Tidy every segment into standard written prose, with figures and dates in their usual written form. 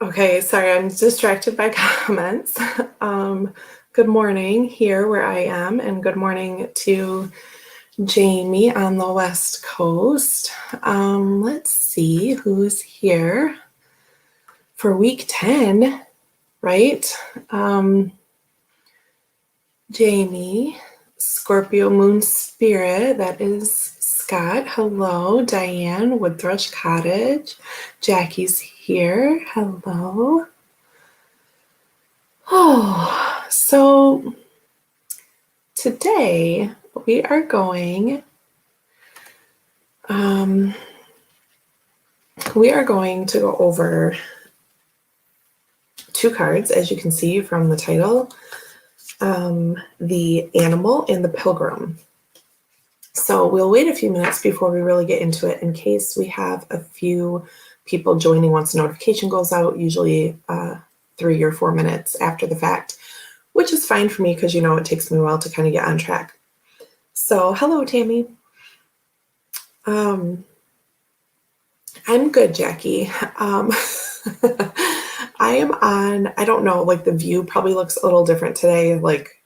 Okay, sorry, I'm distracted by comments. Um, Good morning here where I am, and good morning to Jamie on the West Coast. Let's see who's here for week 10, right? Um, Jamie, Scorpio Moon Spirit, that is Scott. Hello, Diane, Woodthrush Cottage. Jackie's here. Hello. Oh, so today we are going um, to go over two cards, as you can see from the title, the Animal and the Pilgrim. So we'll wait a few minutes before we really get into it in case we have a few people joining once the notification goes out, usually 3 or 4 minutes after the fact, which is fine for me because it takes me a while to kind of get on track. So hello, Tammy. I'm good, Jackie. I am on, I don't know, like the view probably looks a little different today. Like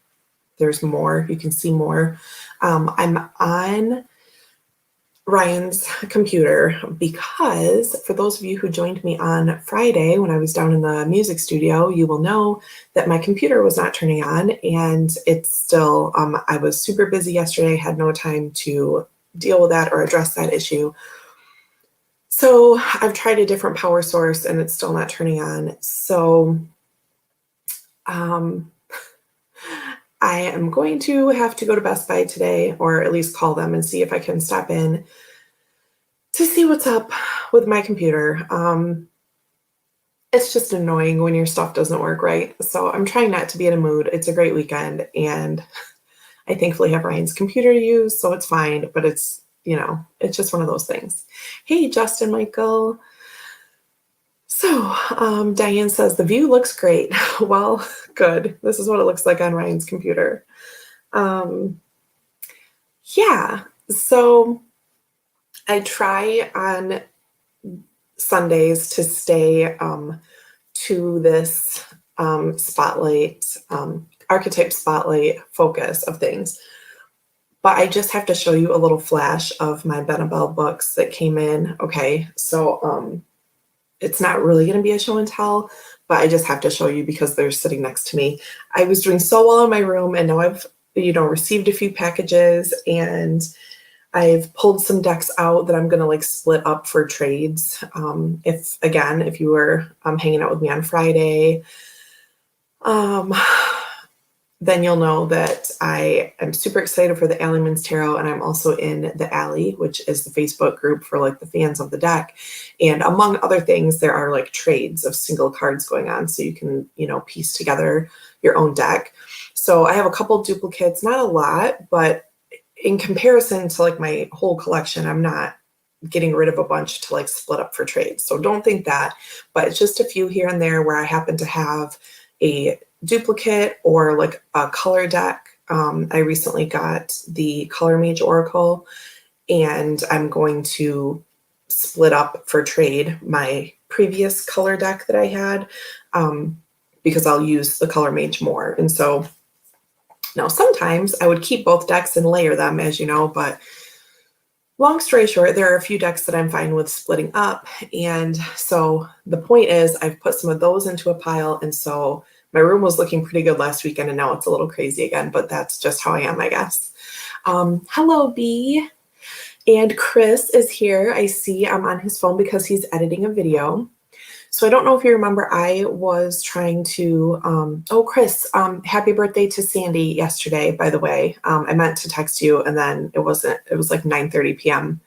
there's more, you can see more. I'm on Ryan's computer because for those of you who joined me on Friday when I was down in the music studio, you will know that my computer was not turning on, and it's still, I was super busy yesterday, had no time to deal with that or address that issue. So I've tried a different power source and it's still not turning on. So I am going to have to go to Best Buy today, or at least call them and see if I can stop in to see what's up with my computer. It's just annoying when your stuff doesn't work right. So I'm trying not to be in a mood. It's a great weekend and I thankfully have Ryan's computer to use, so it's fine, but it's just one of those things. Hey, Justin Michael. So Diane says, the view looks great. Well, good. This is what it looks like on Ryan's computer. Yeah, so I try on Sundays to stay to this spotlight, archetype spotlight focus of things. But I just have to show you a little flash of my Benabel books that came in. Okay, so it's not really going to be a show and tell, but I just have to show you because they're sitting next to me. I was doing so well in my room, and now I've received a few packages, and I've pulled some decks out that I'm going to split up for trades. If you were hanging out with me on Friday, then you'll know that I am super excited for the Alleyman's Tarot, and I'm also in the Alley, which is the Facebook group for the fans of the deck. And among other things, there are trades of single cards going on, so you can, piece together your own deck. So I have a couple duplicates, not a lot, but in comparison to my whole collection, I'm not getting rid of a bunch to split up for trades. So don't think that, but it's just a few here and there where I happen to have a duplicate or a color deck. I recently got the Color Mage Oracle, and I'm going to split up for trade my previous color deck that I had, because I'll use the Color Mage more. And so now sometimes I would keep both decks and layer them, as you know, but long story short, there are a few decks that I'm fine with splitting up. And so the point is I've put some of those into a pile, and so my room was looking pretty good last weekend, and now it's a little crazy again, but that's just how I am, I guess. Hello, B. And Chris is here. I see I'm on his phone because he's editing a video. So I don't know if you remember, I was trying to, Chris, happy birthday to Sandy yesterday, by the way. I meant to text you, and then it was 9:30 p.m.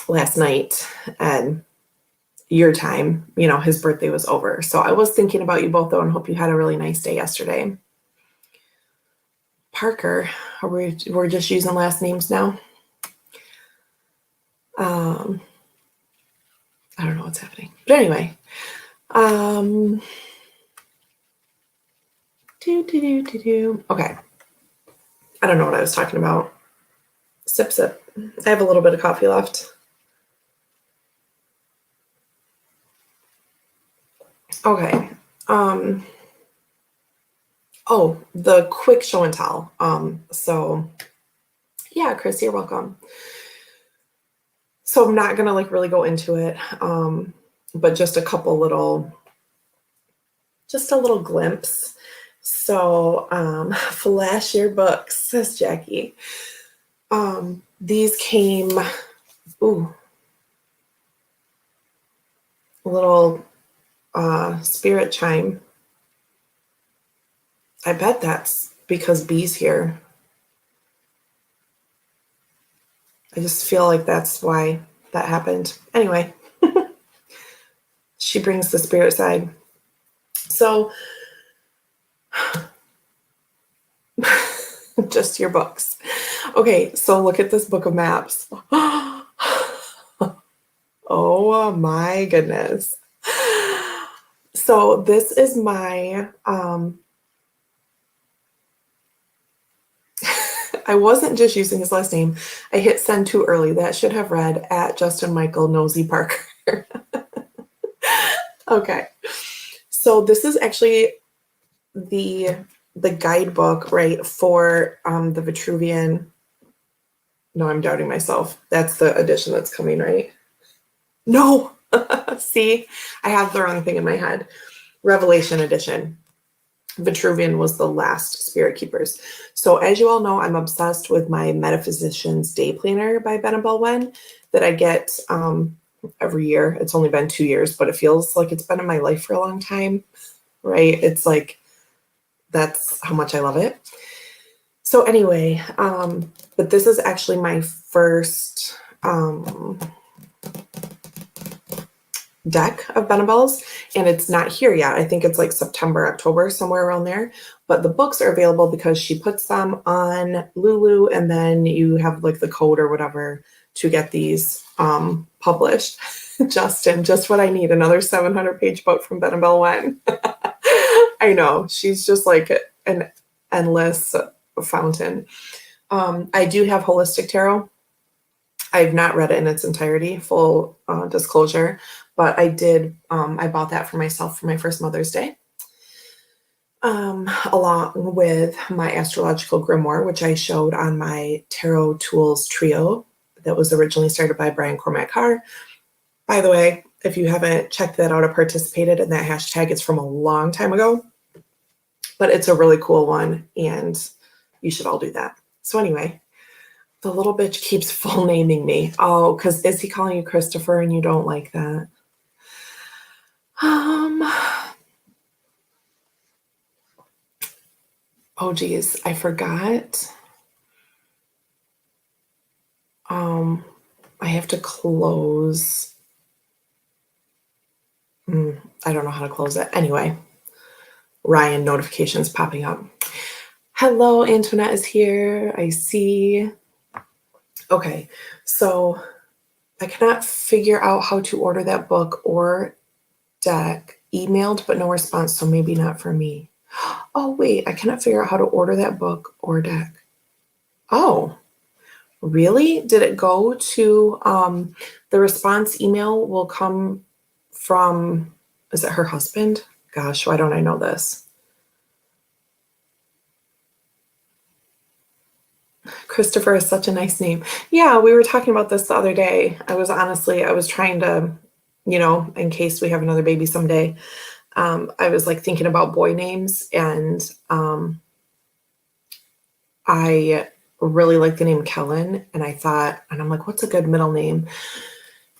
Last night, and your time, his birthday was over. So I was thinking about you both, though, and hope you had a really nice day yesterday. Parker, we're just using last names now. I don't know what's happening, but anyway, okay. I don't know what I was talking about. Sip, sip. I have a little bit of coffee left. Okay. Oh, the quick show and tell. So yeah, Chris, you're welcome. So I'm not gonna like really go into it, but just a little glimpse. So flash your books, says Jackie. These came, ooh, a little spirit chime. I bet that's because Bee's here. I just feel like that's why that happened. Anyway, she brings the spirit side. So just your books. Okay, so look at this book of maps. Oh my goodness. So this is my I wasn't just using his last name. I hit send too early. That should have read at Justin Michael Nosy Parker. Okay. So this is actually the guidebook, right, for the Vitruvian. No, I'm doubting myself. That's the edition that's coming, right? No. See, I have the wrong thing in my head. Revelation edition. Vitruvian was the last Spirit Keepers. So as you all know, I'm obsessed with my Metaphysician's Day Planner by Benabel Wen that I get every year. It's only been 2 years, but it feels like it's been in my life for a long time, right? It's like, that's how much I love it. So anyway, but this is actually my first deck of Benabel's, and it's not here yet. I think it's like September, October, somewhere around there. But the books are available because she puts them on Lulu, and then you have like the code or whatever to get these published. Justin, just what I need, another 700-page book from Benabel Wen. I know, she's just like an endless fountain. I do have Holistic Tarot. I've not read it in its entirety, full disclosure, but I did, I bought that for myself for my first Mother's Day, along with my astrological grimoire, which I showed on my Tarot Tools trio that was originally started by Brian Cormac Carr. By the way, if you haven't checked that out or participated in that hashtag, it's from a long time ago, but it's a really cool one, and you should all do that. So anyway, the little bitch keeps full naming me. Oh, because is he calling you Christopher and you don't like that? Oh geez, I forgot. I have to close. I don't know how to close it. Anyway, Ryan notifications popping up. Hello, Antoinette is here. I see. Okay, so I cannot figure out how to order that book or deck. Emailed, but no response, so maybe not for me. Oh, wait, I cannot figure out how to order that book or deck. Oh, really? Did it go to the response email will come from, is it her husband? Gosh, why don't I know this? Christopher is such a nice name. Yeah, we were talking about this the other day. I was trying to, in case we have another baby someday, I was like thinking about boy names, and I really like the name Kellen, and I'm like, what's a good middle name?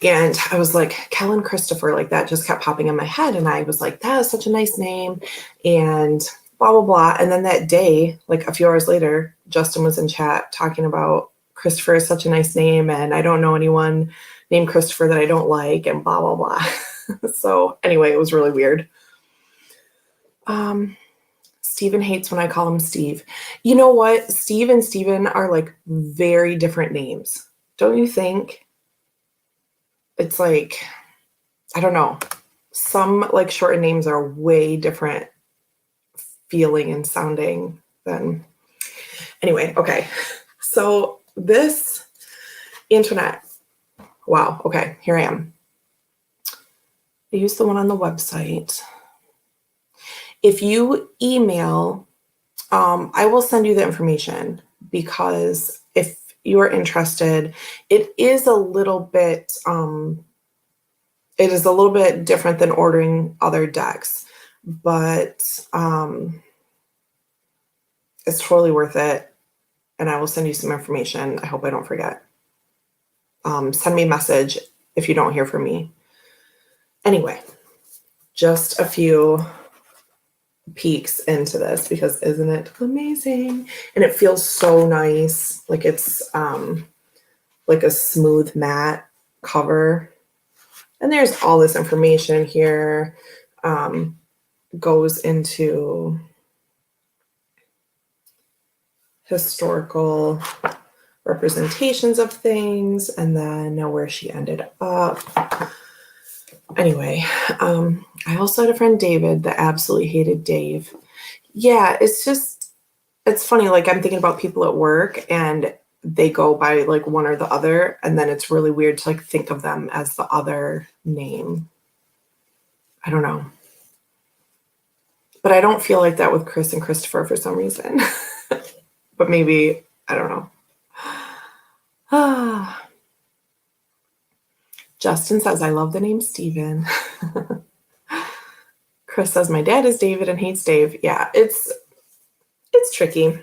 And I was like, Kellen Christopher, like that just kept popping in my head. And I was like, that is such a nice name. And blah, blah, blah. And then that day, like a few hours later, Justin was in chat talking about Christopher is such a nice name. And I don't know anyone named Christopher that I don't like, and blah, blah, blah. So anyway, it was really weird. Steven hates when I call him Steve. You know what? Steve and Steven are like very different names. Don't you think? It's like, I don't know. Some like shortened names are way different feeling and sounding than. Anyway, okay. So this Antoinette. Wow. Okay, here I am. I used the one on the website. If you email, I will send you the information, because if you are interested, it is a little bit different than ordering other decks, but it's totally worth it. And I will send you some information. I hope I don't forget. Send me a message if you don't hear from me. Anyway, just a few peeks into this, because isn't it amazing? And it feels so nice. Like it's like a smooth matte cover. And there's all this information here. Goes into historical representations of things, and then where she ended up. Anyway, I also had a friend, David, that absolutely hated Dave. Yeah, it's funny. Like, I'm thinking about people at work and they go by like one or the other, and then it's really weird to like think of them as the other name. I don't know. But I don't feel like that with Chris and Christopher for some reason. But maybe, I don't know. Justin says, I love the name Steven. Chris says, my dad is David and hates Dave. Yeah, it's tricky.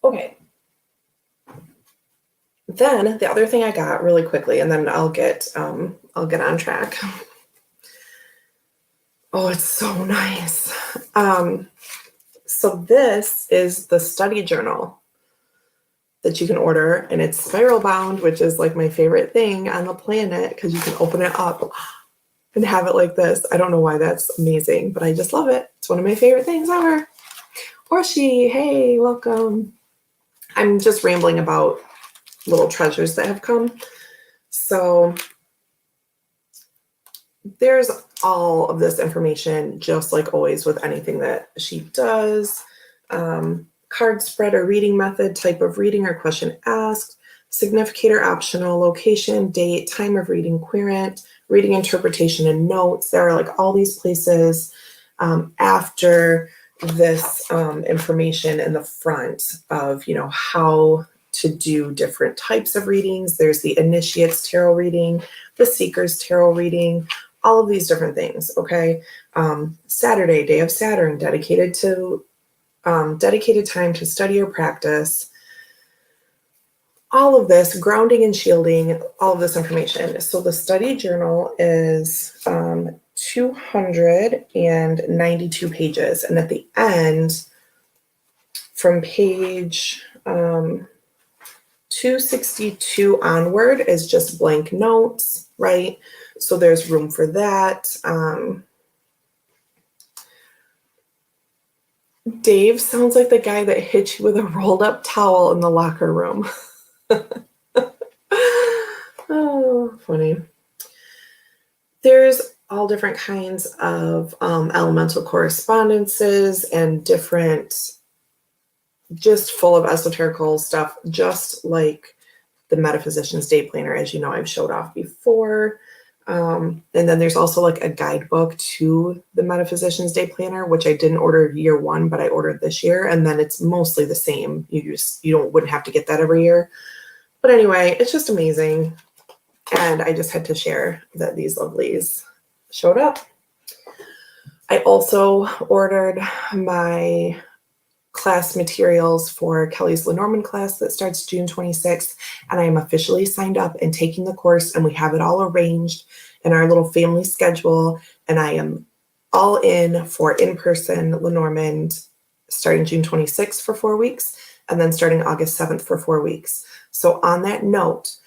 Okay. Then the other thing I got really quickly, and then I'll get on track. Oh, it's so nice. So this is the study journal that you can order, and it's spiral bound, which is like my favorite thing on the planet, because you can open it up and have it like this. I don't know why that's amazing, but I just love it. It's one of my favorite things ever. Orshi, hey, welcome. I'm just rambling about little treasures that have come. So there's all of this information, just like always with anything that she does. Card spread or reading method, type of reading or question asked, significator optional, location, date, time of reading, querent, reading interpretation and notes. There are like all these places after this information in the front of, how to do different types of readings. There's the initiate's tarot reading, the seeker's tarot reading, all of these different things. Okay. Saturday, day of Saturn, dedicated time to study or practice. All of this, grounding and shielding, all of this information. So the study journal is 292 pages. And at the end, from page 262 onward is just blank notes, right? So there's room for that. Dave sounds like the guy that hit you with a rolled up towel in the locker room. Oh, funny. There's all different kinds of elemental correspondences and different, just full of esoterical stuff, just like the Metaphysician's Day Planner, as you know, I've showed off before. And then there's also like a guidebook to the Metaphysician's Day Planner, which I didn't order year one, but I ordered this year. And then it's mostly the same. You wouldn't have to get that every year. But anyway, it's just amazing. And I just had to share that these lovelies showed up. I also ordered my class materials for Kelly's Lenormand class that starts June 26th. And I am officially signed up and taking the course, and we have it all arranged in our little family schedule. And I am all in for in-person Lenormand starting June 26th for 4 weeks, and then starting August 7th for 4 weeks. So on that note,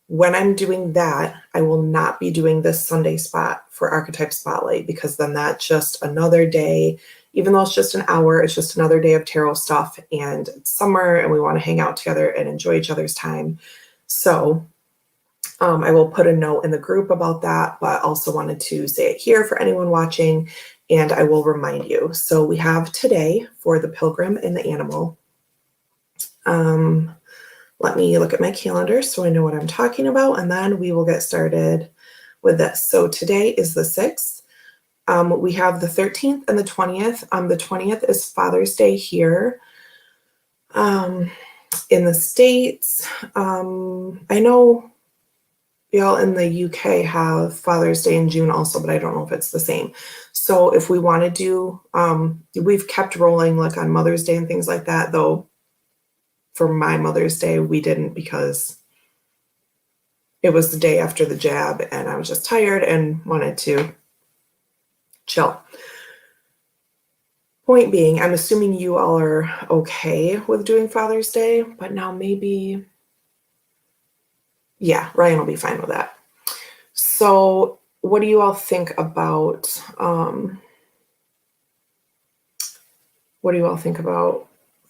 when I'm doing that, I will not be doing this Sunday spot for Archetype Spotlight, because then that's just another day. Even though it's just an hour, it's just another day of tarot stuff, and it's summer and we want to hang out together and enjoy each other's time. So I will put a note in the group about that, but also wanted to say it here for anyone watching, and I will remind you. So we have today for the Pilgrim and the Animal. Let me look at my calendar so I know what I'm talking about, and then we will get started with this. So today is the 6th. We have the 13th and the 20th. The 20th is Father's Day here in the States. I know y'all in the UK have Father's Day in June also, but I don't know if it's the same. So if we want to do, we've kept rolling like on Mother's Day and things like that, though for my Mother's Day, we didn't because it was the day after the jab and I was just tired and wanted to chill. Point being, I'm assuming you all are okay with doing Father's Day, but now maybe, yeah, Ryan will be fine with that. So what do you all think about,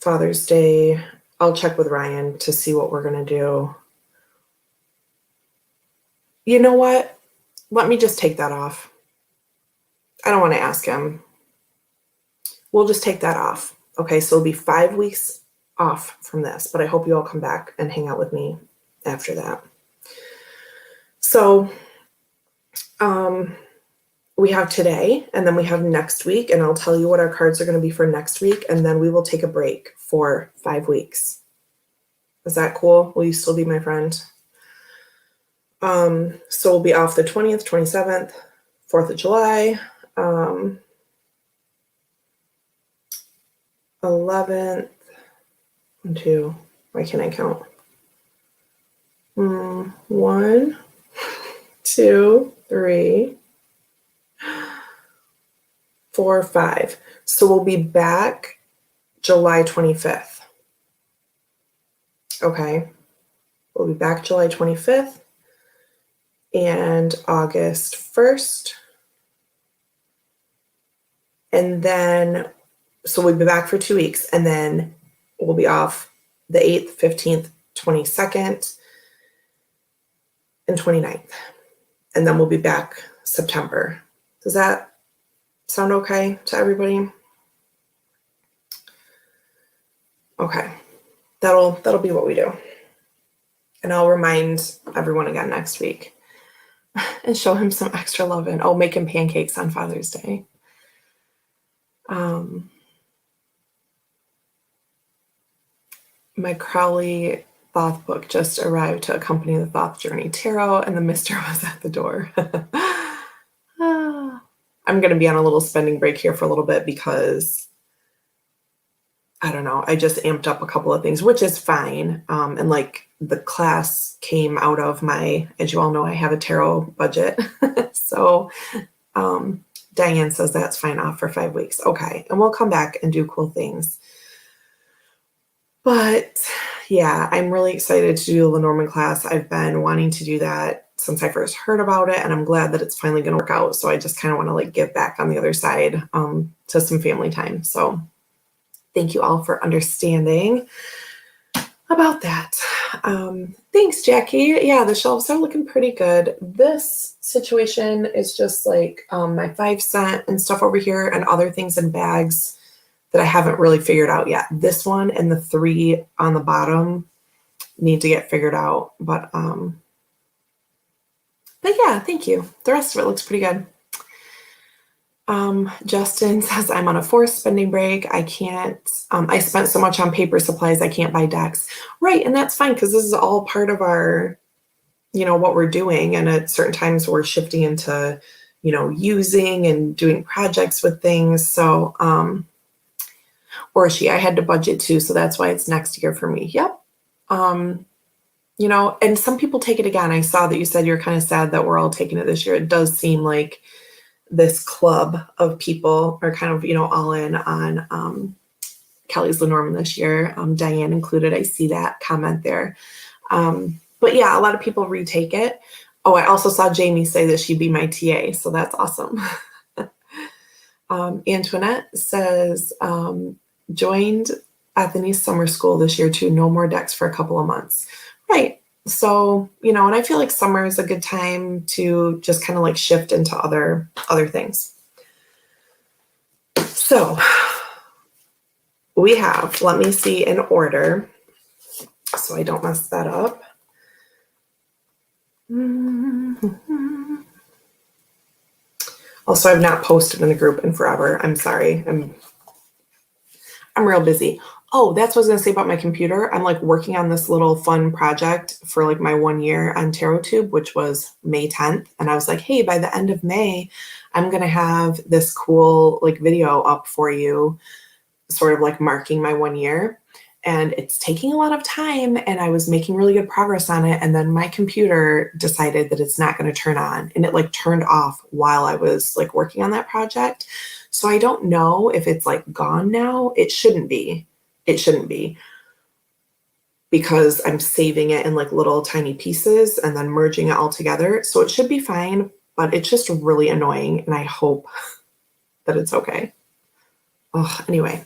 Father's Day? I'll check with Ryan to see what we're going to do. You know what? Let me just take that off. I don't want to ask him. We'll just take that off. Okay, so it'll be 5 weeks off from this, but I hope you all come back and hang out with me after that. So we have today, and then we have next week, and I'll tell you what our cards are going to be for next week, and then we will take a break for 5 weeks. Is that cool? Will you still be my friend? So we'll be off the 20th, 27th, 4th of July, 11th, 1, 2, why can't I count? 1, 2, 3, 4, 5. So we'll be back July 25th. Okay. We'll be back July 25th and August 1st. And then, so we'll be back for 2 weeks, and then we'll be off the 8th, 15th, 22nd, and 29th. And then we'll be back September. Does that sound okay to everybody? Okay. That'll be what we do. And I'll remind everyone again next week and show him some extra love. And I'll make him pancakes on Father's Day. My Crowley Thoth book just arrived to accompany the Thoth Journey Tarot, and the mister was at the door. I'm going to be on a little spending break here for a little bit because, I don't know, I just amped up a couple of things, which is fine. And like the class came out of my, as you all know, I have a tarot budget. So Diane says that's fine, off for 5 weeks. Okay. And we'll come back and do cool things. But yeah, I'm really excited to do the Lenormand class. I've been wanting to do that since I first heard about it, and I'm glad that it's finally going to work out. So I just kind of want to like give back on the other side to some family time. So thank you all for understanding about that. Thanks, Jackie. Yeah, the shelves are looking pretty good. This situation is just like my 5 cent and stuff over here and other things in bags that I haven't really figured out yet. This one and the 3 on the bottom need to get figured out. But yeah, thank you. The rest of it looks pretty good. Justin says, I'm on a forced spending break. I can't, I spent so much on paper supplies, I can't buy decks. Right, and that's fine because this is all part of our, what we're doing. And at certain times we're shifting into, using and doing projects with things. So, I had to budget too, so that's why it's next year for me. Yep. And some people take it again. I saw that you said you're kind of sad that we're all taking it this year. It does seem like this club of people are kind of, all in on Kelly's Lenormand this year, Diane included. I see that comment there. But yeah, a lot of people retake it. Oh, I also saw Jamie say that she'd be my TA, so that's awesome. Antoinette says, joined Athene's summer school this year too. No more decks for a couple of months. Right. So, and I feel like summer is a good time to just kind of like shift into other things. So we have, let me see in order so I don't mess that up. Also, I've not posted in the group in forever. I'm sorry. I'm real busy. Oh, that's what I was going to say about my computer. I'm like working on this little fun project for like my 1 year on TarotTube, which was May 10th. And I was like, hey, by the end of May, I'm going to have this cool like video up for you, sort of like marking my 1 year. And it's taking a lot of time, and I was making really good progress on it. And then my computer decided that it's not going to turn on, and it like turned off while I was like working on that project. So I don't know if it's like gone now. It shouldn't be. It shouldn't be, because I'm saving it in like little tiny pieces and then merging it all together. So it should be fine, but it's just really annoying, and I hope that it's okay. Oh, anyway,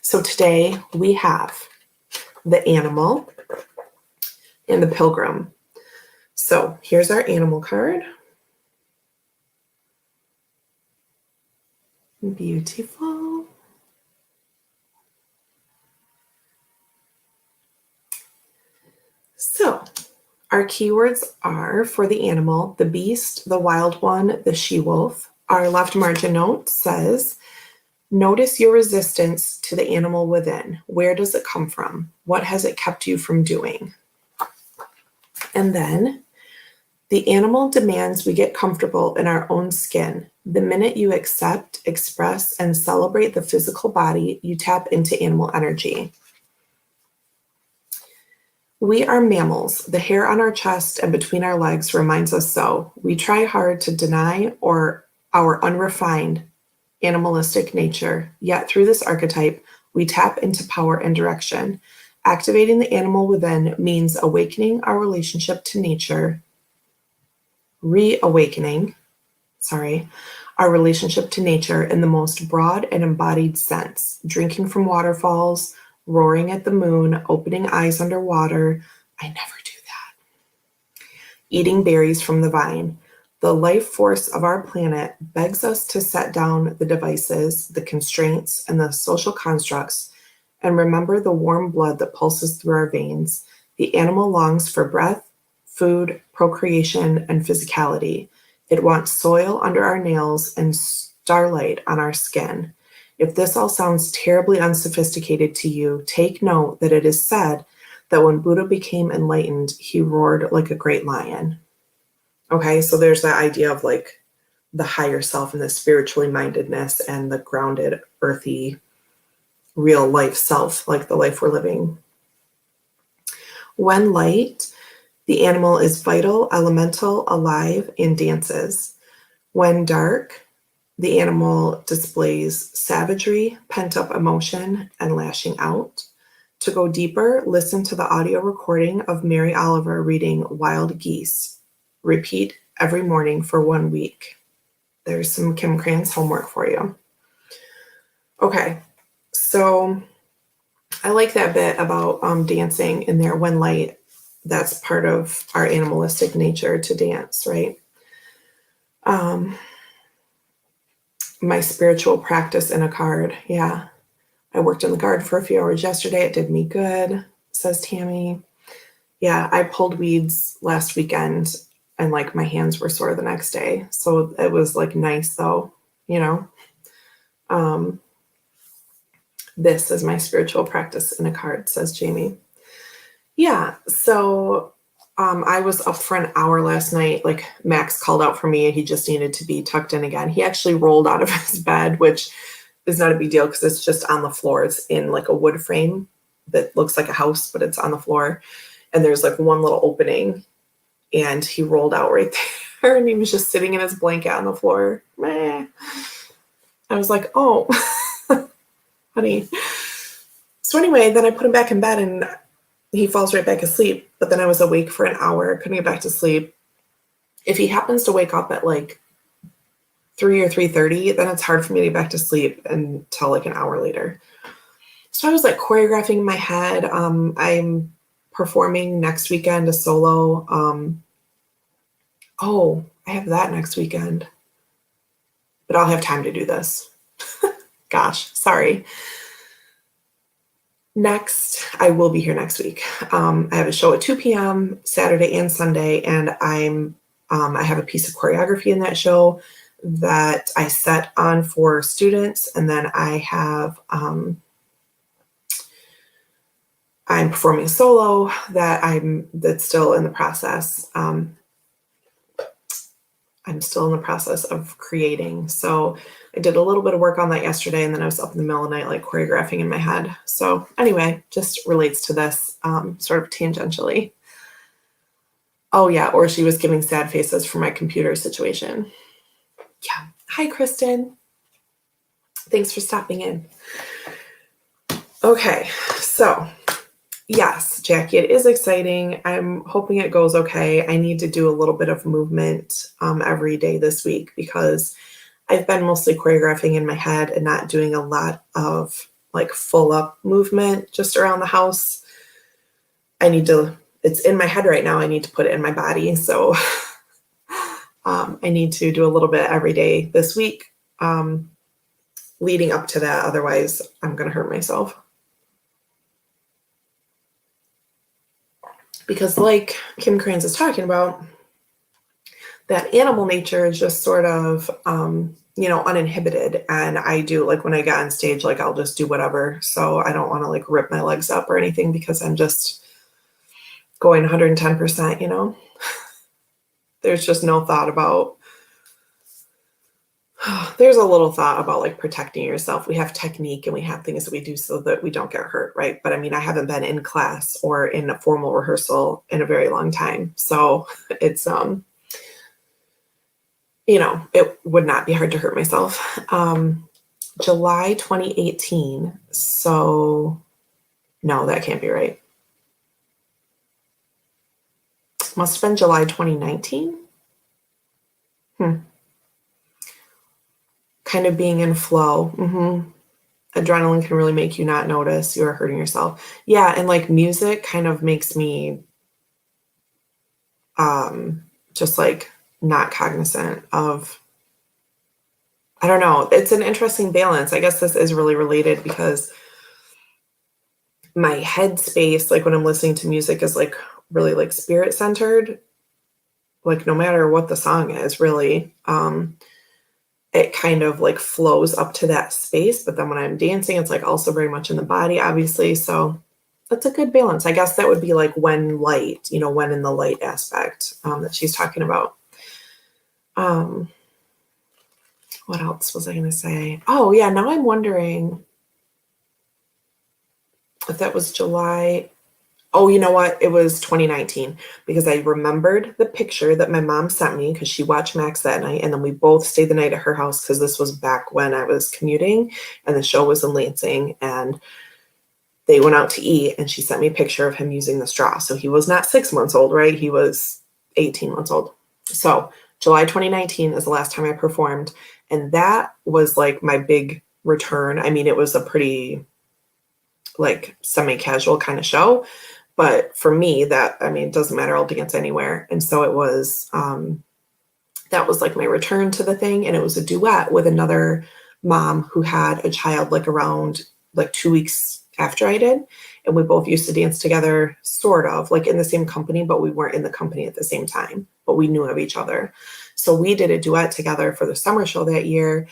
so today we have the animal and the pilgrim. So here's our animal card. Beautiful. So our keywords are for the animal, the beast, the wild one, the she-wolf. Our left margin note says, notice your resistance to the animal within. Where does it come from? What has it kept you from doing? And then the animal demands we get comfortable in our own skin. The minute you accept, express, and celebrate the physical body, you tap into animal energy. We are mammals. The hair on our chest and between our legs reminds us so. We try hard to deny our unrefined animalistic nature, yet through this archetype, we tap into power and direction. Activating the animal within means awakening our relationship to nature, reawakening, our relationship to nature in the most broad and embodied sense. Drinking from waterfalls, roaring at the moon, opening eyes underwater. I never do that. Eating berries from the vine. The life force of our planet begs us to set down the devices, the constraints, and the social constructs, and remember the warm blood that pulses through our veins. The animal longs for breath, food, procreation, and physicality. It wants soil under our nails and starlight on our skin. If this all sounds terribly unsophisticated to you, take note that it is said that when Buddha became enlightened, he roared like a great lion. Okay, so there's that idea of like the higher self and the spiritually mindedness and the grounded, earthy, real life self, like the life we're living. When light, the animal is vital, elemental, alive, and dances. When dark, the animal displays savagery, pent-up emotion, and lashing out. To go deeper, listen to the audio recording of Mary Oliver reading Wild Geese. Repeat every morning for 1 week. There's some Kim Krans homework for you. Okay, so I like that bit about dancing in there. When light, that's part of our animalistic nature to dance, right? My spiritual practice in a card. Yeah. I worked in the garden for a few hours yesterday. It did me good, says Tammy. Yeah, I pulled weeds last weekend and like my hands were sore the next day. So it was like nice though, you know. This is my spiritual practice in a card, says Jamie. Yeah, so I was up for an hour last night. Like Max called out for me and he just needed to be tucked in again. He actually rolled out of his bed, which is not a big deal because it's just on the floor. It's in like a wood frame that looks like a house, but it's on the floor. And there's like one little opening and he rolled out right there and he was just sitting in his blanket on the floor. Meh. I was like, oh, honey. So anyway, then I put him back in bed and he falls right back asleep. But then I was awake for an hour, couldn't get back to sleep. If he happens to wake up at like 3 or 3:30, then it's hard for me to get back to sleep until like an hour later. So I was like choreographing in my head. I'm performing next weekend a solo. I have that next weekend. But I'll have time to do this. Gosh, sorry. Next, I will be here next week. I have a show at 2 p.m. Saturday and Sunday, and I have a piece of choreography in that show. that I set on for students, and then I have I'm performing solo that's still in the process. I'm still in the process of creating. So I did a little bit of work on that yesterday, and then I was up in the middle of the night, like choreographing in my head. So anyway, just relates to this sort of tangentially. Oh yeah, or she was giving sad faces for my computer situation. Yeah. Hi, Kristen. Thanks for stopping in. Okay, so yes, Jackie, it is exciting. I'm hoping it goes okay. I need to do a little bit of movement every day this week because I've been mostly choreographing in my head and not doing a lot of like full up movement just around the house. It's in my head right now. I need to put it in my body. So I need to do a little bit every day this week leading up to that. Otherwise, I'm going to hurt myself. Because like Kim Kranz is talking about, that animal nature is just sort of, uninhibited. And I do, like when I get on stage, like I'll just do whatever. So I don't want to like rip my legs up or anything because I'm just going 110%, There's just no thought about, there's a little thought about like protecting yourself. We have technique and we have things that we do so that we don't get hurt, right? But I mean, I haven't been in class or in a formal rehearsal in a very long time. So it's, it would not be hard to hurt myself. July 2018. So no, that can't be right. Must have been July 2019. Kind of being in flow. Adrenaline can really make you not notice you're hurting yourself. Yeah, and like music kind of makes me just like not cognizant of, I don't know. It's an interesting balance. I guess this is really related because my headspace, like when I'm listening to music, is like really like spirit centered. Like no matter what the song is, really, it kind of like flows up to that space. But then when I'm dancing, it's like also very much in the body, obviously. So that's a good balance. I guess that would be like when light, when in the light aspect that she's talking about. What else was I going to say? Oh yeah, now I'm wondering if that was July. Oh, you know what? It was 2019 because I remembered the picture that my mom sent me because she watched Max that night. And then we both stayed the night at her house because this was back when I was commuting and the show was in Lansing and they went out to eat and she sent me a picture of him using the straw. So he was not 6 months old, right? He was 18 months old. So July 2019 is the last time I performed. And that was like my big return. I mean, it was a pretty like semi-casual kind of show. But for me, it doesn't matter. I'll dance anywhere. And so it was, that was like my return to the thing. And it was a duet with another mom who had a child like around like 2 weeks after I did. And we both used to dance together, sort of like in the same company, but we weren't in the company at the same time, but we knew of each other. So we did a duet together for the summer show that year.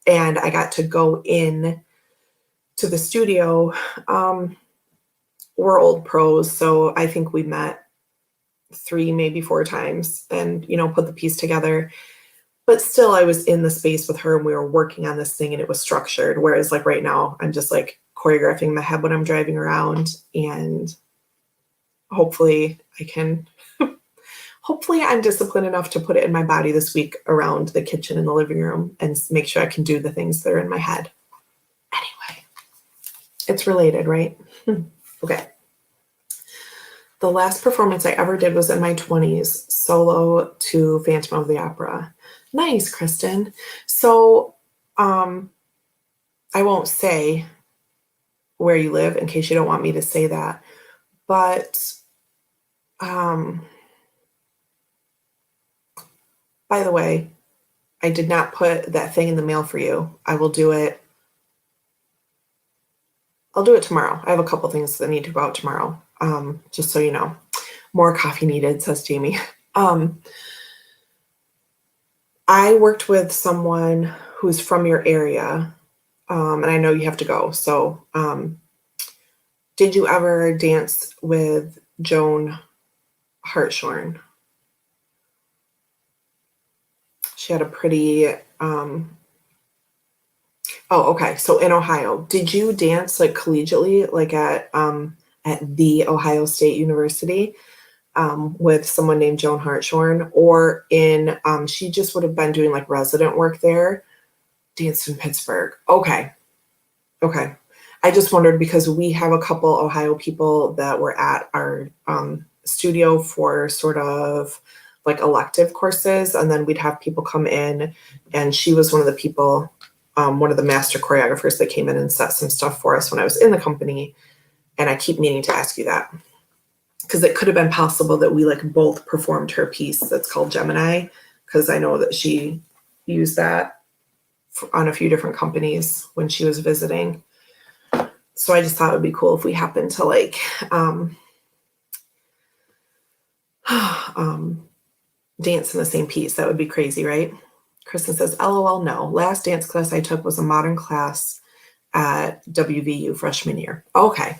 And I got to go in to the studio. We're old pros, so I think we met 3, maybe 4 times and, put the piece together. But still, I was in the space with her and we were working on this thing and it was structured. Whereas like right now, I'm just like choreographing my head when I'm driving around and hopefully I'm disciplined enough to put it in my body this week around the kitchen and the living room and make sure I can do the things that are in my head. Anyway, it's related, right? Okay. The last performance I ever did was in my 20s, solo to Phantom of the Opera. Nice, Kristen. So I won't say where you live in case you don't want me to say that. But by the way, I did not put that thing in the mail for you. I will do it. I'll do it tomorrow. I have a couple things that need to go out tomorrow. Just so you know. More coffee needed, says Jamie. I worked with someone who's from your area, and I know you have to go. So, did you ever dance with Joan Hartshorn? She had a pretty, oh, okay. So in Ohio, did you dance like collegiately, like at the Ohio State University, with someone named Joan Hartshorn, or in, she just would have been doing like resident work there, danced in Pittsburgh. Okay. Okay. I just wondered because we have a couple Ohio people that were at our studio for sort of like elective courses, and then we'd have people come in, and she was one of the people, one of the master choreographers that came in and set some stuff for us when I was in the company. And I keep meaning to ask you that because it could have been possible that we like both performed her piece that's called Gemini, because I know that she used that on a few different companies when she was visiting. So I just thought it would be cool if we happened to like dance in the same piece. That would be crazy, right? Kristen says, LOL, no. Last dance class I took was a modern class at WVU freshman year. Okay.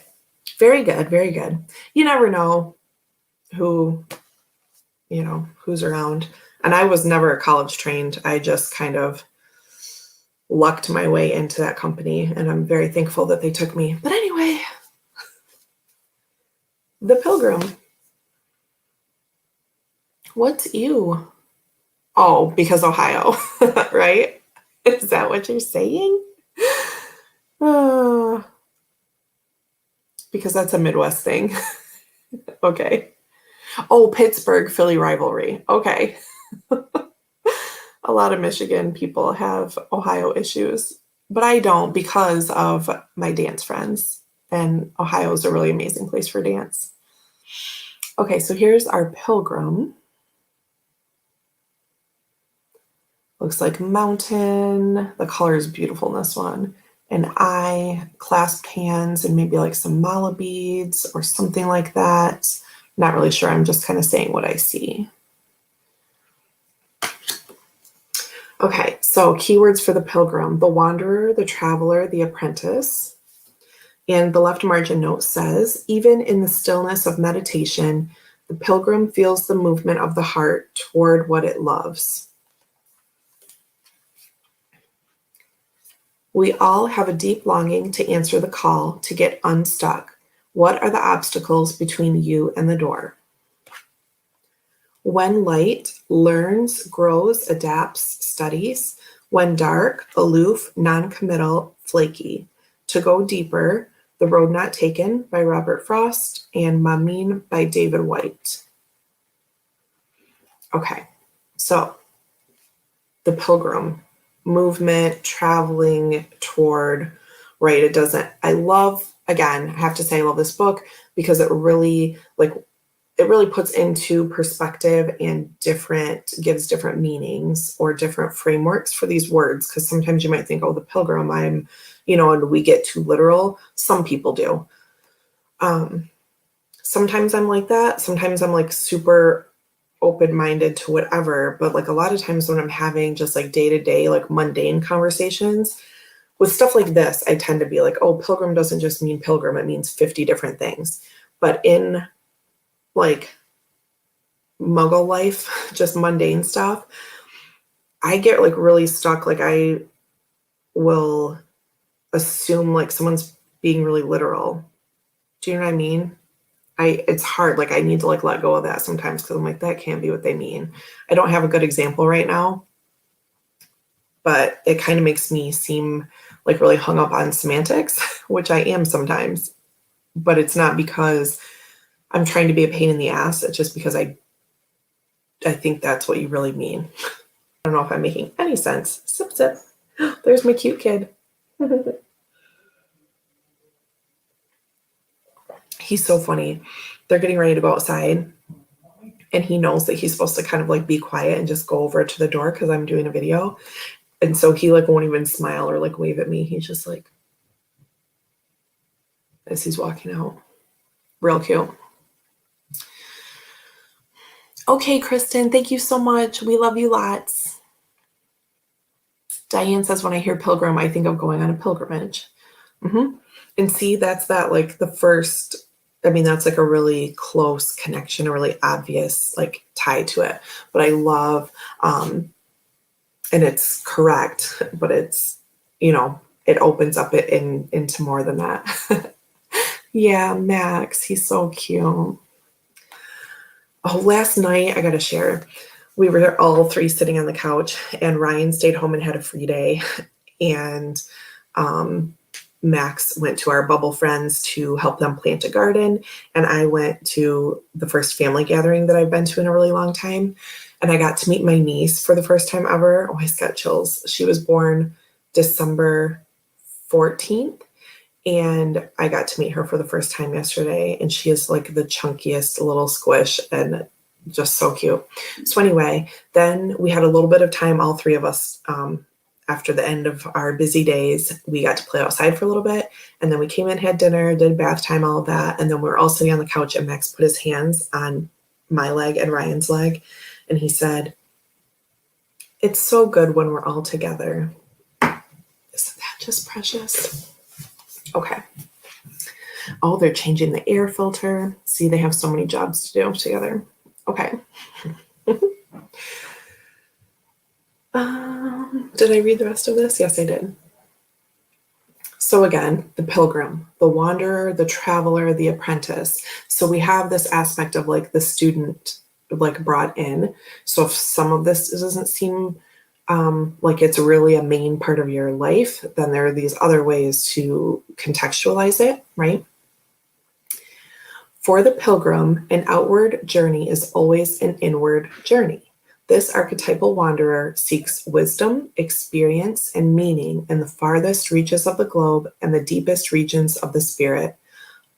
Very good. Very good. You never know who's around. And I was never college trained. I just kind of lucked my way into that company, and I'm very thankful that they took me. But anyway, the Pilgrim. What's you? Oh, because Ohio, right? Is that what you're saying? Because that's a Midwest thing. Okay. Oh, Pittsburgh Philly rivalry. Okay. A lot of Michigan people have Ohio issues, but I don't because of my dance friends. And Ohio is a really amazing place for dance. Okay, so here's our Pilgrim. Looks like mountain. The color is beautiful in this one. An eye, clasped hands, and maybe like some mala beads or something like that. Not really sure. I'm just kind of saying what I see. Okay, so keywords for the Pilgrim: the wanderer, the traveler, the apprentice. And the left margin note says, even in the stillness of meditation, the pilgrim feels the movement of the heart toward what it loves. We all have a deep longing to answer the call, to get unstuck. What are the obstacles between you and the door? When light, learns, grows, adapts, studies. When dark, aloof, non-committal, flaky. To go deeper, The Road Not Taken by Robert Frost and Mamin by David White. Okay, so the pilgrim, movement, traveling toward, right? It doesn't, I love, again, I have to say I love this book because it really puts into perspective and gives different meanings or different frameworks for these words. Because sometimes you might think, oh, the pilgrim, and we get too literal. Some people do. Sometimes I'm like that. Sometimes I'm like super open-minded to whatever. But like a lot of times when I'm having just like day-to-day, like mundane conversations with stuff like this, I tend to be like, oh, pilgrim doesn't just mean pilgrim. It means 50 different things. But in like muggle life, just mundane stuff, I get like really stuck. Like I will assume like someone's being really literal. Do you know what I mean? It's hard. Like I need to like let go of that sometimes because I'm like, that can't be what they mean. I don't have a good example right now, but it kind of makes me seem like really hung up on semantics, which I am sometimes, but it's not because I'm trying to be a pain in the ass. It's just because I think that's what you really mean. I don't know if I'm making any sense. Sip, sip. There's my cute kid. He's so funny. They're getting ready to go outside, and he knows that he's supposed to kind of like be quiet and just go over to the door because I'm doing a video. And so he like won't even smile or like wave at me. He's just like, as he's walking out. Real cute. Okay, Kristen, thank you so much. We love you lots. Diane says, when I hear pilgrim, I think of going on a pilgrimage. And see, that's that like the first, I mean, that's like a really close connection, a really obvious like tie to it. But I love, and it's correct, but it's, it opens up it into more than that. Yeah, Max, he's so cute. Oh, last night, I got to share. We were all three sitting on the couch, and Ryan stayed home and had a free day. And Max went to our bubble friends to help them plant a garden. And I went to the first family gathering that I've been to in a really long time. And I got to meet my niece for the first time ever. Oh, I just got chills. She was born December 14th. And I got to meet her for the first time yesterday. And she is like the chunkiest little squish and just so cute. So anyway, then we had a little bit of time, all three of us, after the end of our busy days. We got to play outside for a little bit. And then we came in, had dinner, did bath time, all of that. And then we were all sitting on the couch, and Max put his hands on my leg and Ryan's leg. And he said, "It's so good when we're all together." Isn't that just precious? Okay. Oh, they're changing the air filter. See, they have so many jobs to do together. Okay. Did I read the rest of this? Yes, I did. So again, the pilgrim, the wanderer, the traveler, the apprentice. So we have this aspect of like the student like brought in. So if some of this doesn't seem like it's really a main part of your life, then there are these other ways to contextualize it, right? For the pilgrim, an outward journey is always an inward journey. This archetypal wanderer seeks wisdom, experience, and meaning in the farthest reaches of the globe and the deepest regions of the spirit.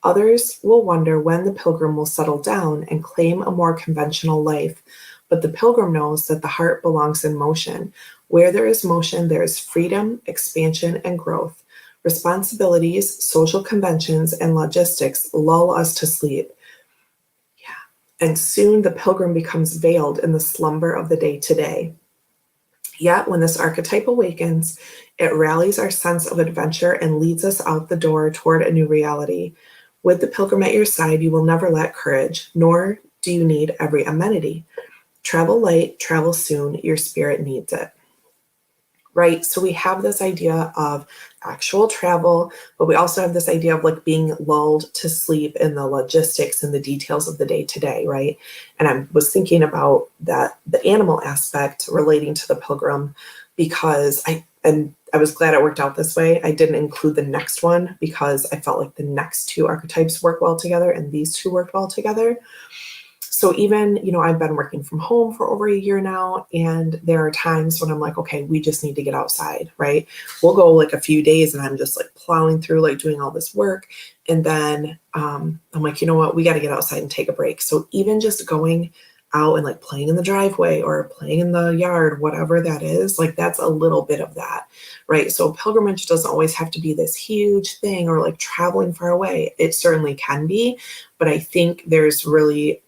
Others will wonder when the pilgrim will settle down and claim a more conventional life, but the pilgrim knows that the heart belongs in motion. Where there is motion, there is freedom, expansion, and growth. Responsibilities, social conventions, and logistics lull us to sleep. And soon the pilgrim becomes veiled in the slumber of the day-to-day. Yet when this archetype awakens, it rallies our sense of adventure and leads us out the door toward a new reality. With the pilgrim at your side, you will never lack courage, nor do you need every amenity. Travel light, travel soon, your spirit needs it. Right? So we have this idea of actual travel, but we also have this idea of like being lulled to sleep in the logistics and the details of the day to day, right? And I was thinking about that, the animal aspect relating to the pilgrim, because I was glad it worked out this way. I didn't include the next one because I felt like the next two archetypes work well together and these two worked well together. So even, I've been working from home for over a year now, and there are times when I'm like, okay, we just need to get outside, right? We'll go like a few days and I'm just like plowing through, like doing all this work. And then I'm like, you know what, we got to get outside and take a break. So even just going out and like playing in the driveway or playing in the yard, whatever that is, like that's a little bit of that, right? So pilgrimage doesn't always have to be this huge thing or like traveling far away. It certainly can be, but I think there's really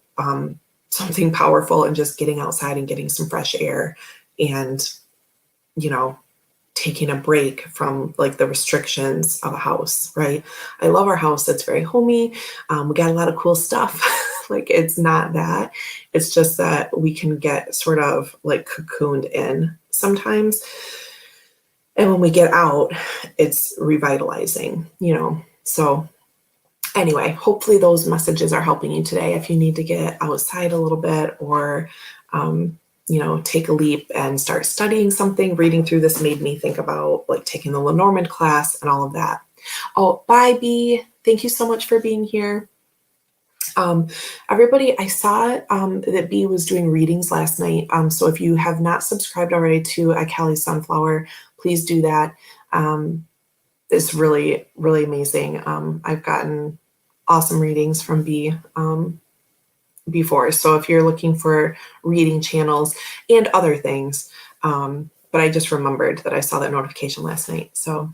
something powerful in just getting outside and getting some fresh air and, taking a break from like the restrictions of a house, right? I love our house. It's very homey. We got a lot of cool stuff. Like it's not that. It's just that we can get sort of like cocooned in sometimes. And when we get out, it's revitalizing, so anyway, hopefully those messages are helping you today. If you need to get outside a little bit or, take a leap and start studying something, reading through this made me think about like taking the Lenormand class and all of that. Oh, bye, B. Thank you so much for being here. Everybody, I saw that B was doing readings last night. So if you have not subscribed already to Akali Sunflower, please do that. It's really, really amazing. I've gotten awesome readings from B before. So if you're looking for reading channels and other things, but I just remembered that I saw that notification last night. So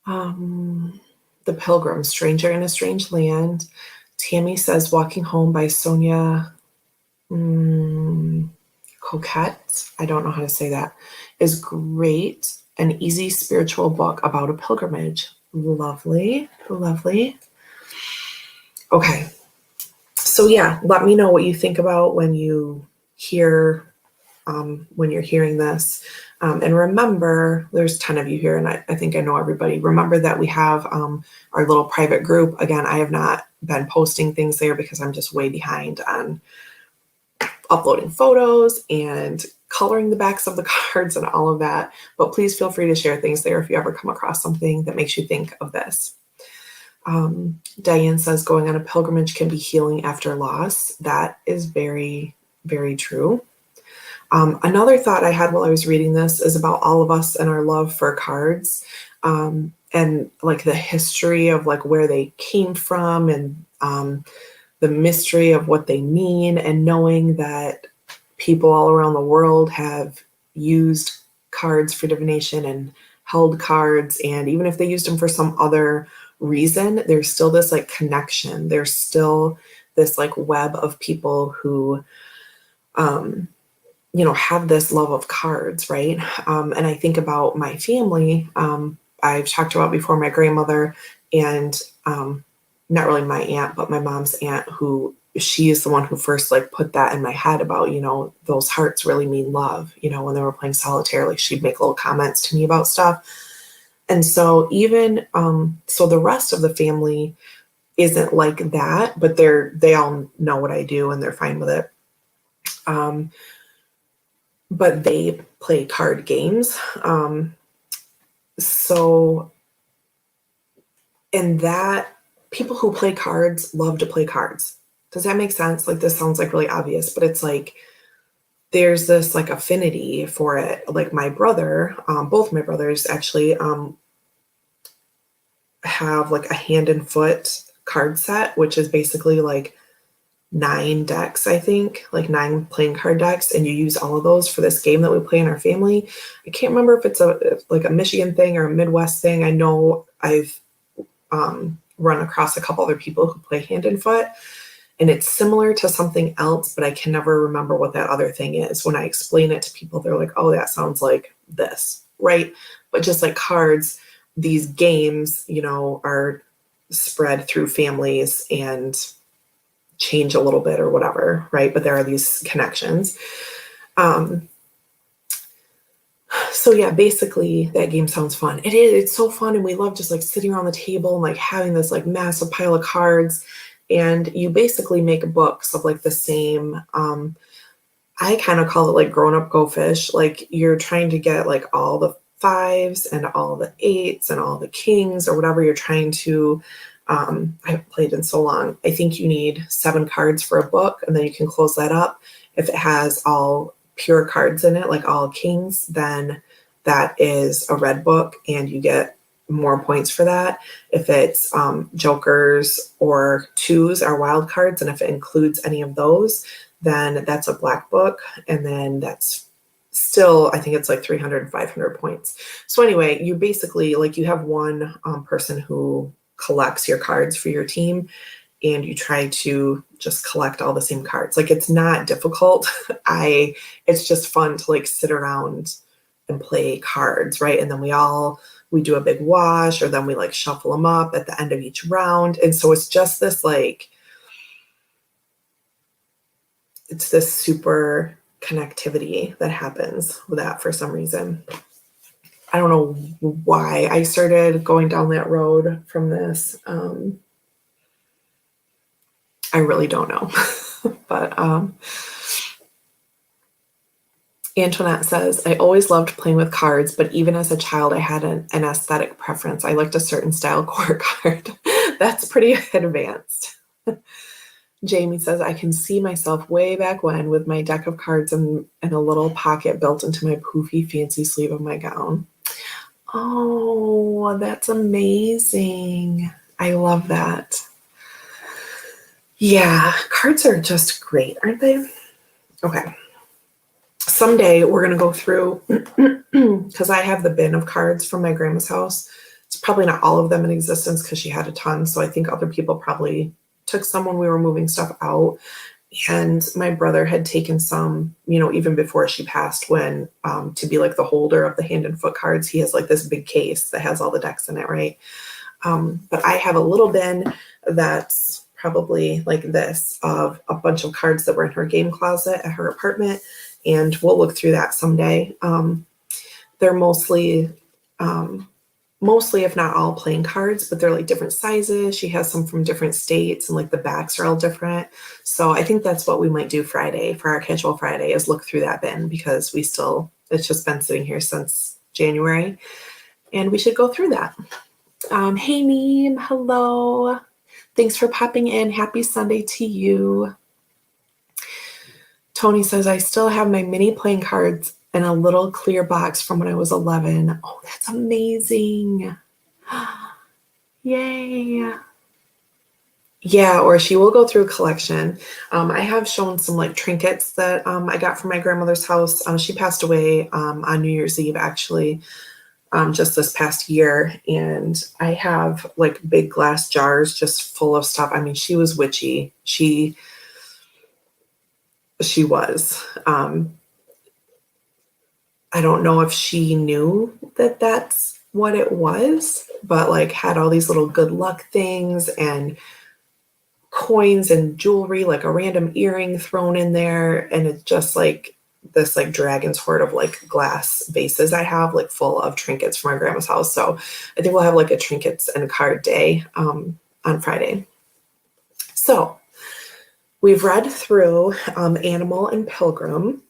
The Pilgrim, Stranger in a Strange Land. Tammy says Walking Home by Sonia Coquette, I don't know how to say that, is great. An easy spiritual book about a pilgrimage. Lovely, lovely. Okay. So yeah, let me know what you think about when you hear, when you're hearing this. And remember, there's 10 of you here, and I think I know everybody. Remember that we have our little private group. Again, I have not been posting things there because I'm just way behind on uploading photos and coloring the backs of the cards and all of that. But please feel free to share things there if you ever come across something that makes you think of this. Diane says going on a pilgrimage can be healing after loss. That is very, very true. Another thought I had while I was reading this is about all of us and our love for cards, and like the history of like where they came from, and the mystery of what they mean, and knowing that people all around the world have used cards for divination and held cards, and even if they used them for some other reason, there's still this like connection. There's still this like web of people who have this love of cards, right? And I think about my family. I've talked about before my grandmother, and not really my aunt, but my mom's aunt, who she is the one who first like put that in my head about, those hearts really mean love. When they were playing solitaire, like she'd make little comments to me about stuff. And so even, so the rest of the family isn't like that, but they all know what I do and they're fine with it. But they play card games. And that people who play cards love to play cards. Does that make sense? Like, this sounds like really obvious, but it's like, there's this like affinity for it. Like my brother, both my brothers actually have like a hand and foot card set, which is basically like 9 decks, I think, like 9 playing card decks, and you use all of those for this game that we play in our family. I can't remember if it's like a Michigan thing or a Midwest thing. I know I've run across a couple other people who play hand and foot, and it's similar to something else, but I can never remember what that other thing is. When I explain it to people, they're like, oh, that sounds like this, right? But just like cards, these games, are spread through families and change a little bit or whatever, right? But there are these connections. So yeah, basically that game sounds fun. It is, it's so fun. And we love just like sitting around the table and like having this like massive pile of cards, and you basically make books of like the same, I kind of call it like grown up Go Fish. Like you're trying to get like all the 5s and all the 8s and all the kings or whatever you're trying to, I haven't played in so long. I think you need 7 cards for a book, and then you can close that up. If it has all pure cards in it, like all kings, then that is a red book and you get more points for that. If it's jokers or 2s are wild cards, and if it includes any of those, then that's a black book, and then that's still, I think it's like 300 and 500 points. So anyway, you basically like you have one person who collects your cards for your team, and you try to just collect all the same cards. Like it's not difficult. It's just fun to like sit around and play cards, right? And then we do a big wash, or then we like shuffle them up at the end of each round. And so it's just this like, it's this super connectivity that happens with that for some reason. I don't know why I started going down that road from this. I really don't know. But Antoinette says, I always loved playing with cards, but even as a child, I had an aesthetic preference. I liked a certain style core card. That's pretty advanced. Jamie says, I can see myself way back when with my deck of cards and a little pocket built into my poofy fancy sleeve of my gown. Oh, that's amazing. I love that. Yeah, cards are just great, aren't they? Okay. Someday we're going to go through, because I have the bin of cards from my grandma's house. It's probably not all of them in existence because she had a ton. So I think other people probably took some when we were moving stuff out. And my brother had taken some, even before she passed, when to be like the holder of the hand and foot cards. He has like this big case that has all the decks in it, right? But I have a little bin that's probably like this, of a bunch of cards that were in her game closet at her apartment, and we'll look through that someday. They're mostly, if not all, playing cards, but they're like different sizes. She has some from different states, and like the backs are all different. So I think that's what we might do Friday for our casual Friday, is look through that bin, because it's just been sitting here since January, and we should go through that. Hey, Neem, hello. Thanks for popping in. Happy Sunday to you. Tony says, I still have my mini playing cards in a little clear box from when I was 11. Oh, that's amazing. Yay. Yeah, or she will go through a collection. I have shown some like trinkets that I got from my grandmother's house. She passed away on New Year's Eve, actually, just this past year. And I have like big glass jars just full of stuff. I mean, she was witchy. She was. I don't know if she knew that that's what it was, but like had all these little good luck things and coins and jewelry, like a random earring thrown in there. And it's just like this like dragon's hoard of like glass vases I have, like full of trinkets from my grandma's house. So I think we'll have like a trinkets and card day on Friday. So we've read through Animal and Pilgrim.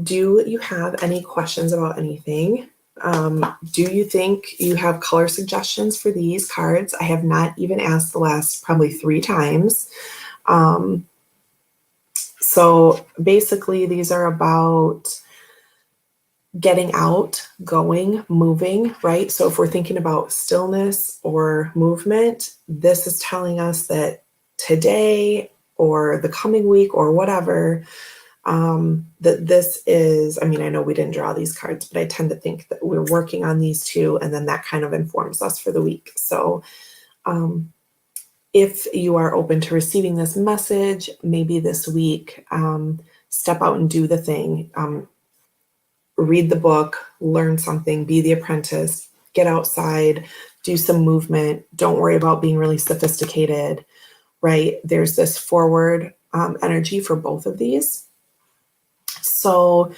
Do you have any questions about anything? Do you think you have color suggestions for these cards? I have not even asked the last probably 3 times. So basically these are about getting out, going, moving, right? So if we're thinking about stillness or movement, this is telling us that today or the coming week or whatever, that this is, I mean, I know we didn't draw these cards, but I tend to think that we're working on these too, and then that kind of informs us for the week. So if you are open to receiving this message, maybe this week, step out and do the thing. Read the book, learn something, be the apprentice, get outside, do some movement. Don't worry about being really sophisticated, right? There's this forward energy for both of these. So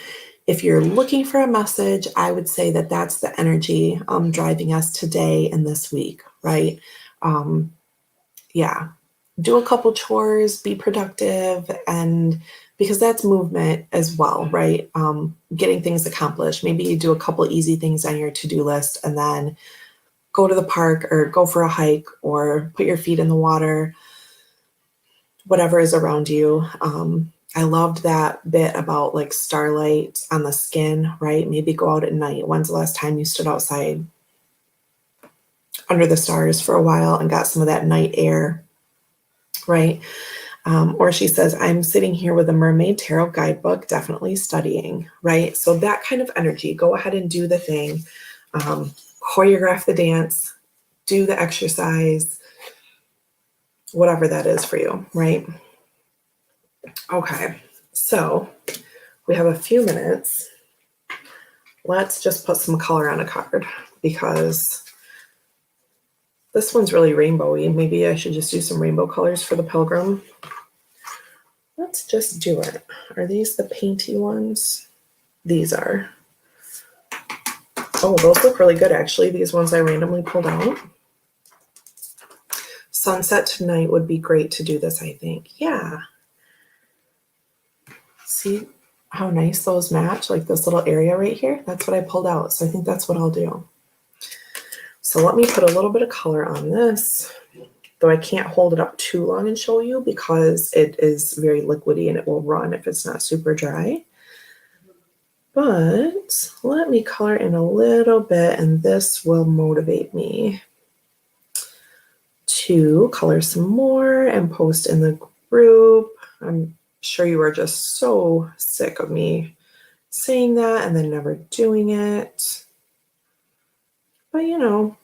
if you're looking for a message, I would say that that's the energy driving us today and this week, right? Yeah, do a couple chores, be productive, and because that's movement as well, right? Getting things accomplished. Maybe you do a couple easy things on your to-do list and then go to the park or go for a hike or put your feet in the water, whatever is around you. I loved that bit about like starlight on the skin, right? Maybe go out at night. When's the last time you stood outside under the stars for a while and got some of that night air, right? Or she says, I'm sitting here with a Mermaid Tarot guidebook, definitely studying, right? So that kind of energy, go ahead and do the thing, choreograph the dance, do the exercise, whatever that is for you, right? Okay, so we have a few minutes. Let's just put some color on a card because this one's really rainbowy. Maybe I should just do some rainbow colors for the Pilgrim. Let's just do it. Are these the painty ones? These are. Oh, those look really good, actually. These ones I randomly pulled out. Sunset tonight would be great to do this, I think. Yeah. See how nice those match? Like this little area right here? That's what I pulled out. So I think that's what I'll do. So let me put a little bit of color on this, though I can't hold it up too long and show you because it is very liquidy and it will run if it's not super dry. But let me color in a little bit, and this will motivate me to color some more and post in the group. I'm sure you are just so sick of me saying that and then never doing it. But you know,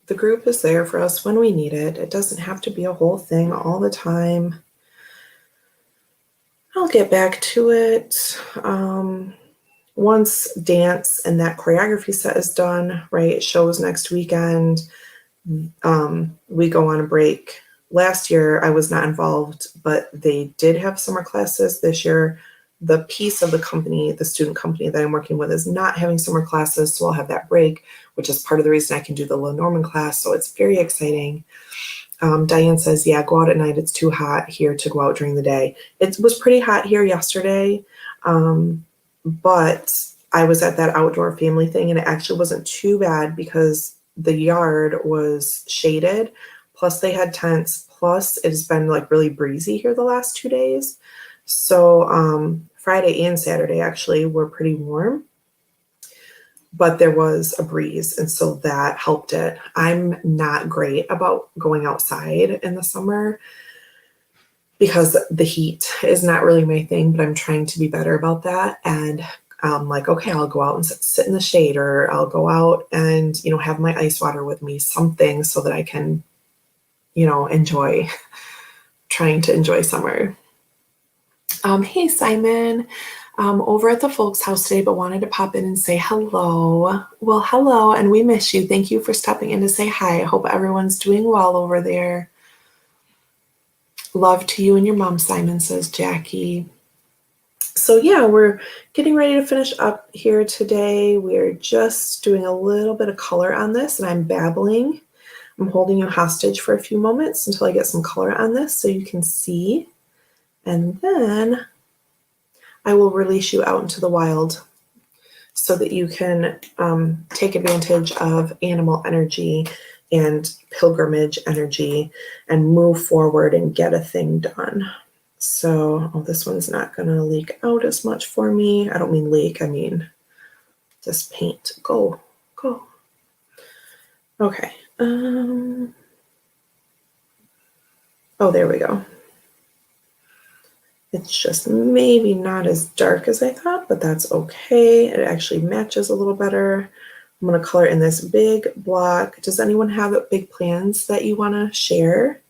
the group is there for us when we need it. It doesn't have to be a whole thing all the time. I'll get back to it. Once dance and that choreography set is done, right? Shows next weekend. We go on a break. Last year I was not involved, but they did have summer classes. This year, the piece of the company, the student company that I'm working with, is not having summer classes, so I'll have that break, which is part of the reason I can do the Lenormand class. So it's very exciting. Diane says, yeah, go out at night. It's too hot here to go out during the day. It was pretty hot here yesterday, but I was at that outdoor family thing, and it actually wasn't too bad because the yard was shaded. Plus they had tents. Plus it's been like really breezy here the last 2 days. So Friday and Saturday actually were pretty warm, but there was a breeze, and so that helped it. I'm not great about going outside in the summer because the heat is not really my thing, but I'm trying to be better about that. And I'm like, okay, I'll go out and sit in the shade, or I'll go out and, have my ice water with me, something so that I can, trying to enjoy summer. Hey, Simon. Over at the folks' house today, but wanted to pop in and say hello. Well, hello, and we miss you. Thank you for stopping in to say hi. I hope everyone's doing well over there. Love to you and your mom, Simon, says Jackie. So yeah, we're getting ready to finish up here today. We're just doing a little bit of color on this, and I'm babbling. I'm holding you hostage for a few moments until I get some color on this so you can see. And then I will release you out into the wild so that you can take advantage of animal energy and pilgrimage energy and move forward and get a thing done. So, this one's not going to leak out as much for me. I don't mean leak, I mean just paint. Go. Okay. Oh, there we go. It's just maybe not as dark as I thought, but that's okay. It actually matches a little better. I'm going to color in this big block. Does anyone have big plans that you want to share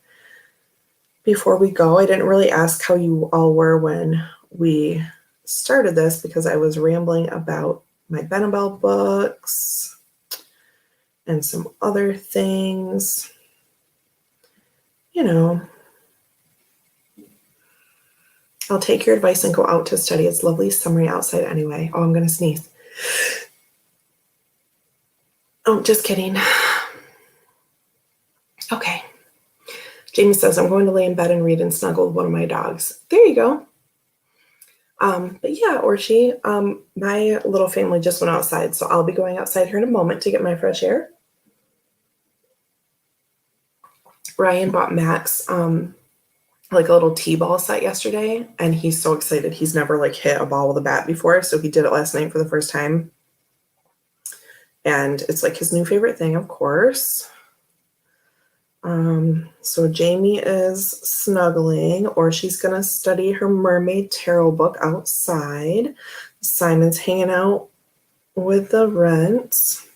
before we go? I didn't really ask how you all were when we started this because I was rambling about my Benabel books and some other things. I'll take your advice and go out to study. It's lovely summery outside anyway. Oh, I'm going to sneeze. Oh, just kidding. Okay. Jamie says, I'm going to lay in bed and read and snuggle with one of my dogs. There you go. But yeah, Orchie, my little family just went outside, so I'll be going outside here in a moment to get my fresh air. Ryan bought Max like a little T-ball set yesterday, and he's so excited. He's never hit a ball with a bat before, so he did it last night for the first time. And it's his new favorite thing, of course. So Jamie is snuggling, or she's going to study her mermaid tarot book outside. Simon's hanging out with the Rents.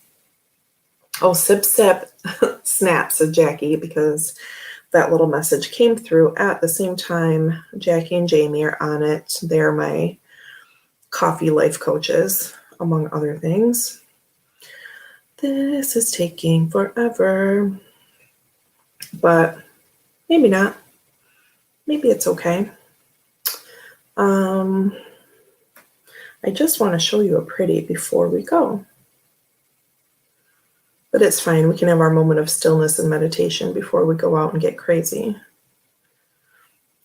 Oh, sip, snap, said Jackie, because that little message came through at the same time. Jackie and Jamie are on it. They're my coffee life coaches, among other things. This is taking forever. But maybe not. Maybe it's okay. I just want to show you a pretty before we go. But it's fine. We can have our moment of stillness and meditation before we go out and get crazy.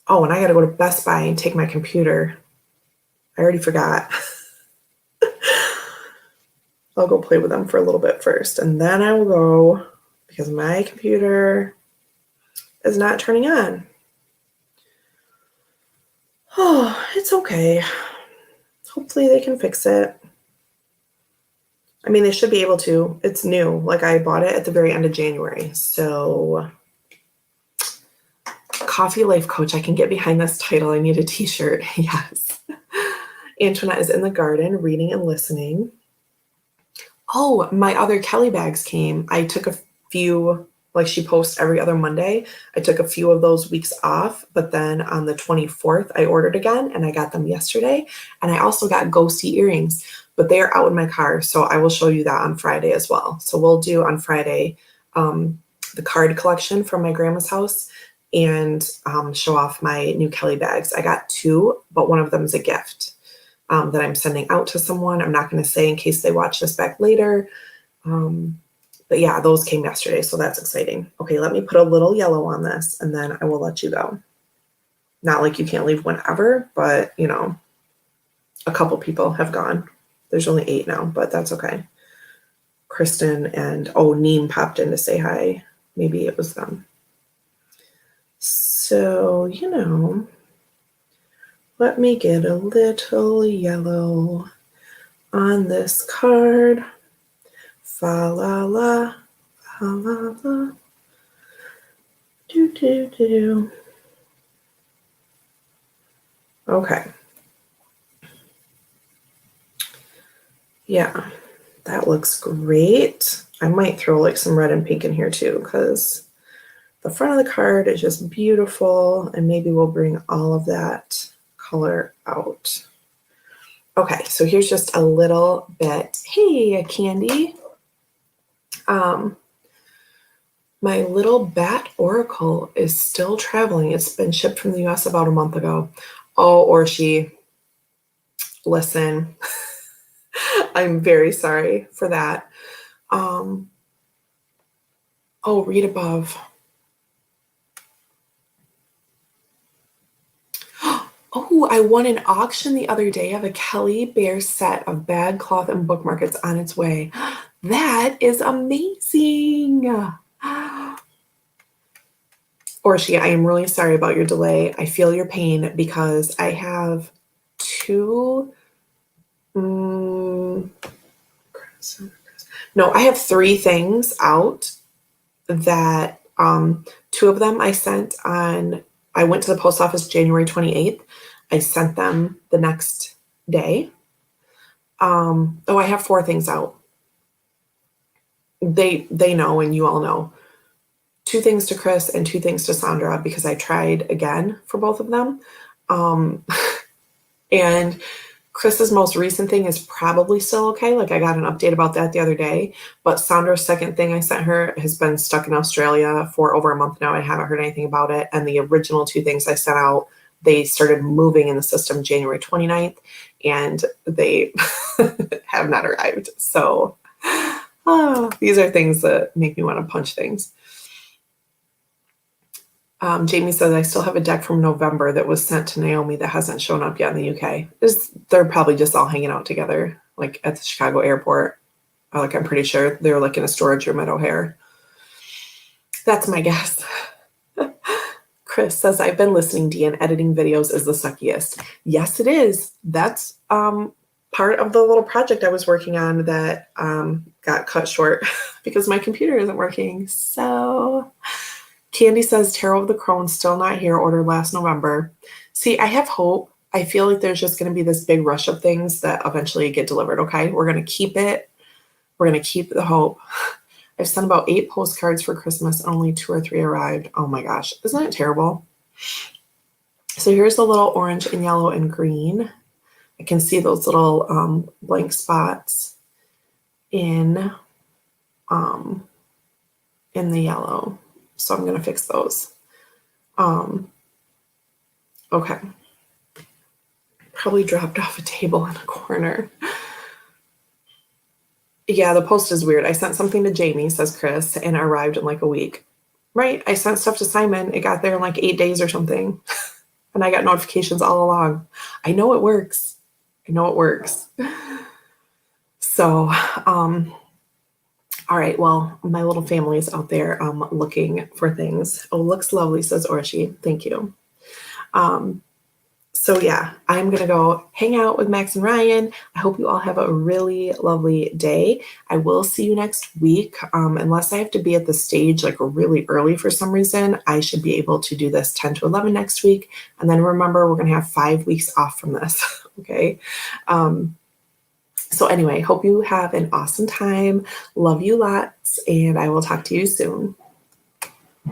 Oh, and I got to go to Best Buy and take my computer. I already forgot. I'll go play with them for a little bit first, and then I will go because my computer is not turning on. Oh, it's okay. Hopefully they can fix it. I mean, they should be able to. It's new. I bought it at the very end of January. So, Coffee Life Coach, I can get behind this title. I need a t-shirt. Yes. Antoinette is in the garden reading and listening. Oh, my other Kelly bags came. I took a few Like she posts every other Monday. I took a few of those weeks off, but then on the 24th, I ordered again and I got them yesterday. And I also got ghosty earrings, but they are out in my car. So I will show you that on Friday as well. So we'll do on Friday the card collection from my grandma's house and show off my new Kelly bags. I got 2, but one of them is a gift that I'm sending out to someone. I'm not going to say in case they watch this back later. But yeah, those came yesterday, so that's exciting. Okay, let me put a little yellow on this, and then I will let you go. Not like you can't leave whenever, but, you know, a couple people have gone. There's only 8 now, but that's okay. Kristen and, Neem popped in to say hi. Maybe it was them. So, you know, let me get a little yellow on this card. Fa la la, fa la la, do do do. Okay. Yeah, that looks great. I might throw like some red and pink in here too, because the front of the card is just beautiful, and maybe we'll bring all of that color out. Okay, so here's just a little bit. Hey, Candy. My little bat oracle is still traveling. It's been shipped from the US about a month ago. Oh, Orshi, listen, I'm very sorry for that. Read above. Oh, I won an auction the other day of a Kelly Bear set of bag, cloth, and bookmark. It's on its way. That is amazing. Orshi, I am really sorry about your delay. I feel your pain because I have 2. I have 3 things out that 2 of them I sent on. I went to the post office January 28th. I sent them the next day. I have 4 things out. They know, and you all know. 2 things to Chris and 2 things to Sandra because I tried again for both of them. And Chris's most recent thing is probably still okay. Like I got an update about that the other day, but Sandra's second thing I sent her has been stuck in Australia for over a month now. I haven't heard anything about it. And the original 2 things I sent out, they started moving in the system January 29th, and they have not arrived. So these are things that make me want to punch things. Jamie says, I still have a deck from November that was sent to Naomi that hasn't shown up yet in the UK. They're probably just all hanging out together, like at the Chicago airport. Like I'm pretty sure they're like in a storage room at O'Hare. That's my guess. Chris says, I've been listening, Dee, and editing videos is the suckiest. Yes, it is. That's part of the little project I was working on that got cut short because my computer isn't working. So Candy says, Tarot of the Crone still not here, ordered last November. See, I have hope. I feel like there's just going to be this big rush of things that eventually get delivered, okay? We're going to keep it. We're going to keep the hope. I've sent about 8 postcards for Christmas and only 2 or 3 arrived. Oh my gosh, isn't it terrible? So here's the little orange and yellow and green. I can see those little blank spots in the yellow. So I'm going to fix those. Okay. Probably dropped off a table in a corner. Yeah, the post is weird. I sent something to Jamie, says Chris, and it arrived in like a week. Right? I sent stuff to Simon. It got there in like 8 days or something. And I got notifications all along. I know it works. So, all right, well, my little family is out there looking for things. Oh, looks lovely, says Orshi. Thank you. So yeah, I'm going to go hang out with Max and Ryan. I hope you all have a really lovely day. I will see you next week. Unless I have to be at the stage like really early for some reason, I should be able to do this 10 to 11 next week. And then remember, we're going to have 5 weeks off from this. Okay. So anyway, hope you have an awesome time. Love you lots, and I will talk to you soon.